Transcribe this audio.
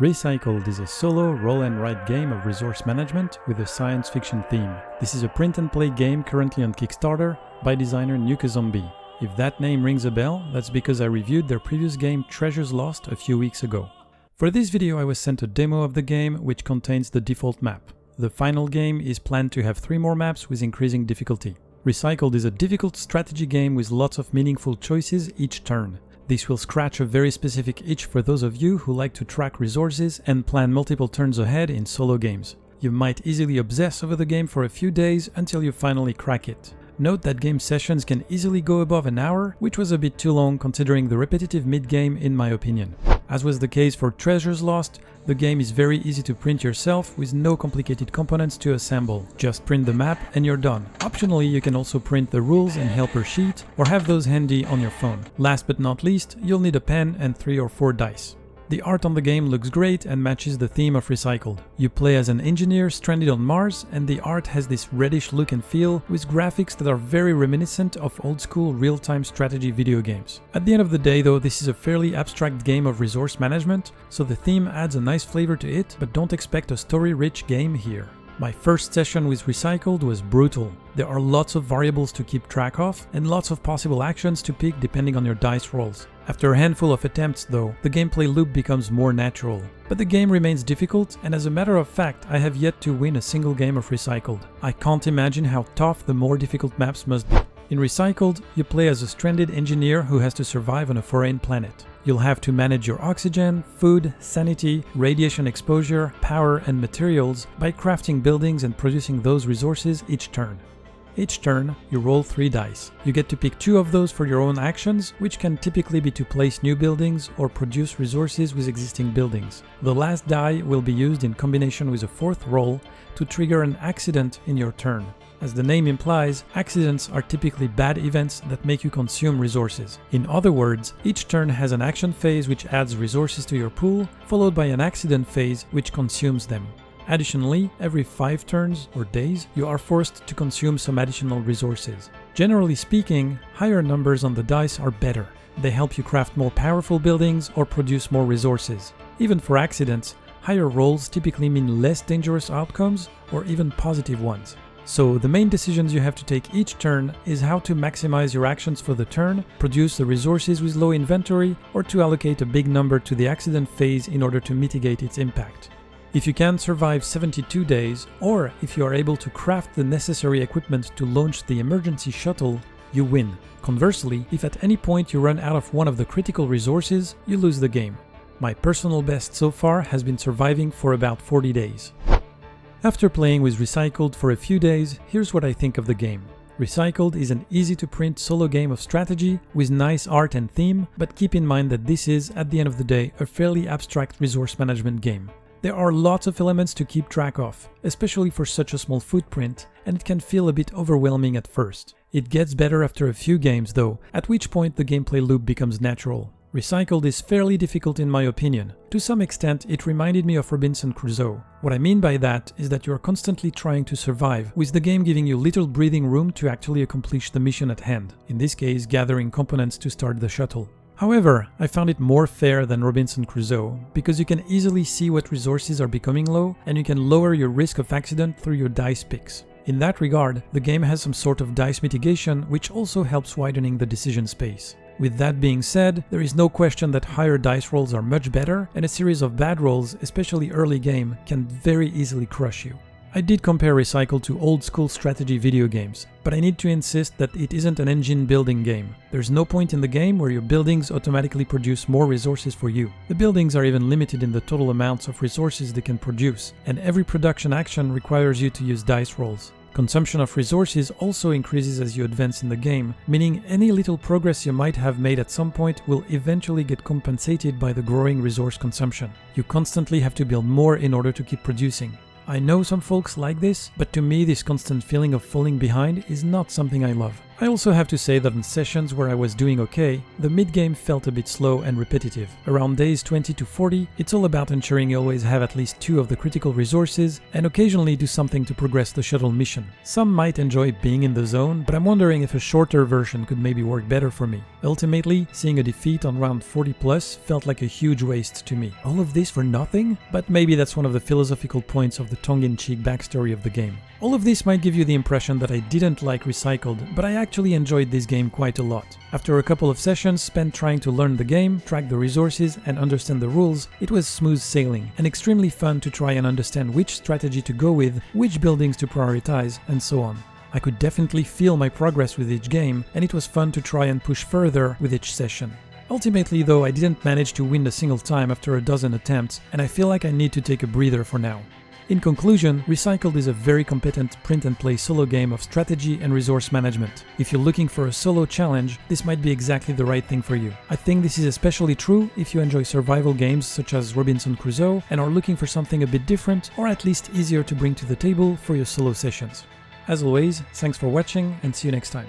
Recycled is a solo roll-and-write game of resource management with a science fiction theme. This is a print-and-play game currently on Kickstarter by designer Nuka Zombie. If that name rings a bell, that's because I reviewed their previous game Treasures Lost a few weeks ago. For this video I was sent a demo of the game which contains the default map. The final game is planned to have 3 more maps with increasing difficulty. Recycled is a difficult strategy game with lots of meaningful choices each turn. This will scratch a very specific itch for those of you who like to track resources and plan multiple turns ahead in solo games. You might easily obsess over the game for a few days until you finally crack it. Note that game sessions can easily go above an hour, which was a bit too long considering the repetitive mid-game in my opinion. As was the case for Treasures Lost, the game is very easy to print yourself with no complicated components to assemble. Just print the map and you're done. Optionally, you can also print the rules and helper sheet or have those handy on your phone. Last but not least, you'll need a pen and 3 or 4 dice. The art on the game looks great and matches the theme of Recycled. You play as an engineer stranded on Mars, and the art has this reddish look and feel with graphics that are very reminiscent of old-school real-time strategy video games. At the end of the day though, this is a fairly abstract game of resource management, so the theme adds a nice flavor to it, but don't expect a story-rich game here. My first session with Recycled was brutal. There are lots of variables to keep track of and lots of possible actions to pick depending on your dice rolls. After a handful of attempts though, the gameplay loop becomes more natural. But the game remains difficult, and as a matter of fact, I have yet to win a single game of Recycled. I can't imagine how tough the more difficult maps must be. In Recycled, you play as a stranded engineer who has to survive on a foreign planet. You'll have to manage your oxygen, food, sanity, radiation exposure, power and materials by crafting buildings and producing those resources each turn. Each turn, you roll 3 dice. You get to pick 2 of those for your own actions, which can typically be to place new buildings or produce resources with existing buildings. The last die will be used in combination with a 4th roll to trigger an accident in your turn. As the name implies, accidents are typically bad events that make you consume resources. In other words, each turn has an action phase which adds resources to your pool, followed by an accident phase which consumes them. Additionally, every 5 turns or days, you are forced to consume some additional resources. Generally speaking, higher numbers on the dice are better. They help you craft more powerful buildings or produce more resources. Even for accidents, higher rolls typically mean less dangerous outcomes or even positive ones. So the main decisions you have to take each turn is how to maximize your actions for the turn, produce the resources with low inventory, or to allocate a big number to the accident phase in order to mitigate its impact. If you can survive 72 days, or if you are able to craft the necessary equipment to launch the emergency shuttle, you win. Conversely, if at any point you run out of one of the critical resources, you lose the game. My personal best so far has been surviving for about 40 days. After playing with Recycled for a few days, here's what I think of the game. Recycled is an easy-to-print solo game of strategy with nice art and theme, but keep in mind that this is, at the end of the day, a fairly abstract resource management game. There are lots of elements to keep track of, especially for such a small footprint, and it can feel a bit overwhelming at first. It gets better after a few games though, at which point the gameplay loop becomes natural. Recycled is fairly difficult in my opinion. To some extent, it reminded me of Robinson Crusoe. What I mean by that is that you are constantly trying to survive, with the game giving you little breathing room to actually accomplish the mission at hand, in this case gathering components to start the shuttle. However, I found it more fair than Robinson Crusoe, because you can easily see what resources are becoming low, and you can lower your risk of accident through your dice picks. In that regard, the game has some sort of dice mitigation, which also helps widening the decision space. With that being said, there is no question that higher dice rolls are much better, and a series of bad rolls, especially early game, can very easily crush you. I did compare Recycled to old-school strategy video games, but I need to insist that it isn't an engine-building game. There's no point in the game where your buildings automatically produce more resources for you. The buildings are even limited in the total amounts of resources they can produce, and every production action requires you to use dice rolls. Consumption of resources also increases as you advance in the game, meaning any little progress you might have made at some point will eventually get compensated by the growing resource consumption. You constantly have to build more in order to keep producing. I know some folks like this, but to me this constant feeling of falling behind is not something I love. I also have to say that on sessions where I was doing okay, the mid-game felt a bit slow and repetitive. Around days 20 to 40, it's all about ensuring you always have at least 2 of the critical resources and occasionally do something to progress the shuttle mission. Some might enjoy being in the zone, but I'm wondering if a shorter version could maybe work better for me. Ultimately, seeing a defeat on round 40 plus felt like a huge waste to me. All of this for nothing? But maybe that's one of the philosophical points of the tongue-in-cheek backstory of the game. All of this might give you the impression that I didn't like Recycled, but I actually enjoyed this game quite a lot. After a couple of sessions spent trying to learn the game, track the resources, and understand the rules, it was smooth sailing, and extremely fun to try and understand which strategy to go with, which buildings to prioritize, and so on. I could definitely feel my progress with each game, and it was fun to try and push further with each session. Ultimately though, I didn't manage to win a single time after a dozen attempts, and I feel like I need to take a breather for now. In conclusion, Recycled is a very competent print-and-play solo game of strategy and resource management. If you're looking for a solo challenge, this might be exactly the right thing for you. I think this is especially true if you enjoy survival games such as Robinson Crusoe and are looking for something a bit different or at least easier to bring to the table for your solo sessions. As always, thanks for watching and see you next time.